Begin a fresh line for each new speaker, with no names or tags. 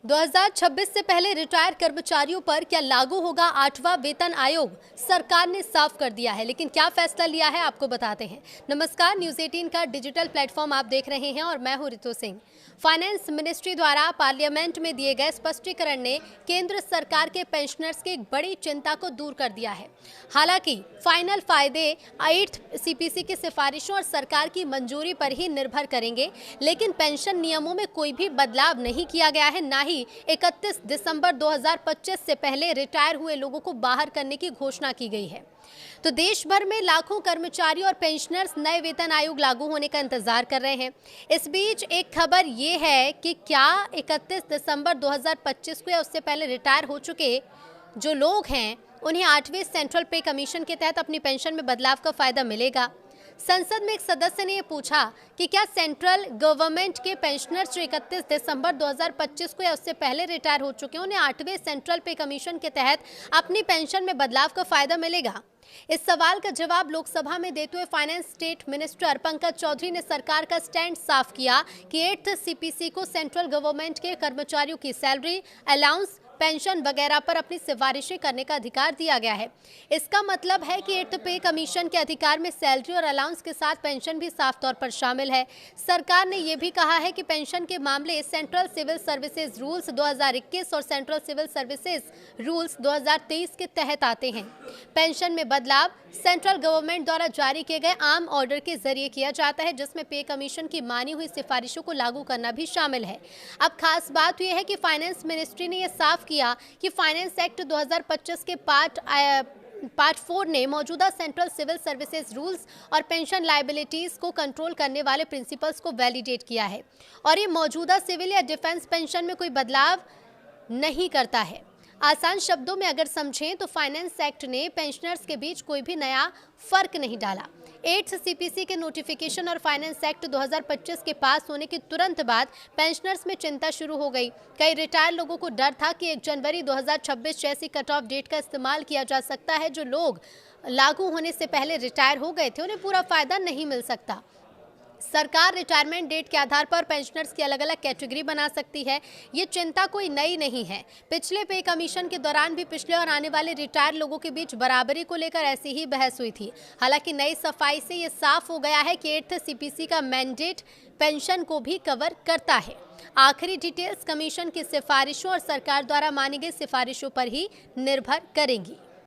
2026 से पहले रिटायर कर्मचारियों पर क्या लागू होगा 8वां वेतन आयोग? सरकार ने साफ कर दिया है, लेकिन क्या फैसला लिया है आपको बताते हैं। नमस्कार, न्यूज़ 18 का डिजिटल प्लेटफॉर्म आप देख रहे हैं और मैं हूं रितु सिंह। फाइनेंस मिनिस्ट्री द्वारा पार्लियामेंट में दिए गए स्पष्टीकरण ने केंद्र सरकार के पेंशनर्स की एक बड़ी चिंता को दूर कर दिया है। हालांकि फाइनल फायदे 8th CPC की सिफारिशों और सरकार की मंजूरी पर ही निर्भर करेंगे, लेकिन पेंशन नियमों में कोई भी बदलाव नहीं किया गया है। ना ही 31 दिसंबर 2025 से पहले रिटायर हुए लोगों को बाहर करने की घोषणा की गई है। तो देश भर में लाखों कर्मचारी और पेंशनर्स नए वेतन आयोग लागू होने का इंतजार कर रहे हैं। इस बीच एक खबर ये है कि क्या 31 दिसंबर 2025 को या उससे पहले रिटायर हो चुके जो लोग हैं उन्हें 8वें सेंट्रल पे कमीशन के तहत अपनी पेंशन में बदलाव का फायदा मिलेगा। संसद में एक सदस्य ने यह पूछा कि क्या सेंट्रल गवर्नमेंट के पेंशनर्स जो 31 दिसंबर 2025 को या उससे पहले रिटायर हो चुके हैं उन्हें 8वें सेंट्रल पे कमीशन के तहत अपनी पेंशन में बदलाव का फायदा मिलेगा। इस सवाल का जवाब लोकसभा में देते हुए finance state minister Pankaj Chaudhary ने सरकार का स्टैंड साफ किया कि 8th CPC को सेंट्रल गवर्नमेंट के कर्मचारियों की सैलरी, अलाउंस, पेंशन वगैरह पर अपनी सिफारिशें करने का अधिकार दिया गया है। इसका मतलब है कि 8th पे कमीशन के अधिकार में सैलरी और अलाउंस के साथ पेंशन भी साफ तौर पर शामिल है। सरकार ने यह भी कहा है कि पेंशन के मामले सेंट्रल सिविल सर्विसेज रूल्स 2021 और सेंट्रल सिविल सर्विसेज रूल्स 2023 के तहत आते हैं। पेंशन में बदलाव सेंट्रल गवर्नमेंट द्वारा जारी किए गए आम ऑर्डर के जरिए किया जाता है, जिसमें पे कमीशन की मानी हुई सिफारिशों को लागू करना भी शामिल है। अब खास बात यह है कि फाइनेंस मिनिस्ट्री ने यह साफ किया कि फाइनेंस एक्ट 2025 के पार्ट 4 ने मौजूदा सेंट्रल सिविल सर्विसेज रूल्स और पेंशन लायबिलिटीज को कंट्रोल करने वाले प्रिंसिपल्स को वैलिडेट किया है और ये मौजूदा सिविल या डिफेंस पेंशन में कोई बदलाव नहीं करता है। आसान शब्दों में अगर समझें तो फाइनेंस एक्ट ने पेंशनर्स के बीच कोई भी नया फर्क नहीं डाला। 8th CPC के नोटिफिकेशन और फाइनेंस एक्ट 2025 के पास होने के तुरंत बाद पेंशनर्स में चिंता शुरू हो गई। कई रिटायर लोगों को डर था कि 1 जनवरी 2026 जैसी कट ऑफ डेट का इस्तेमाल किया जा सकता है। जो लोग लागू होने से पहले रिटायर हो गए थे उन्हें पूरा फायदा नहीं मिल सकता। सरकार रिटायरमेंट डेट के आधार पर पेंशनर्स की अलग अलग कैटेगरी बना सकती है। ये चिंता कोई नई नहीं है। पिछले पे कमीशन के दौरान भी पिछले और आने वाले रिटायर लोगों के बीच बराबरी को लेकर ऐसी ही बहस हुई थी। हालांकि नई सफाई से ये साफ हो गया है कि 8th CPC का मैंडेट पेंशन को भी कवर करता है। आखिरी डिटेल्स कमीशन की सिफारिशों और सरकार द्वारा मानी गई सिफारिशों पर ही निर्भर करेंगी।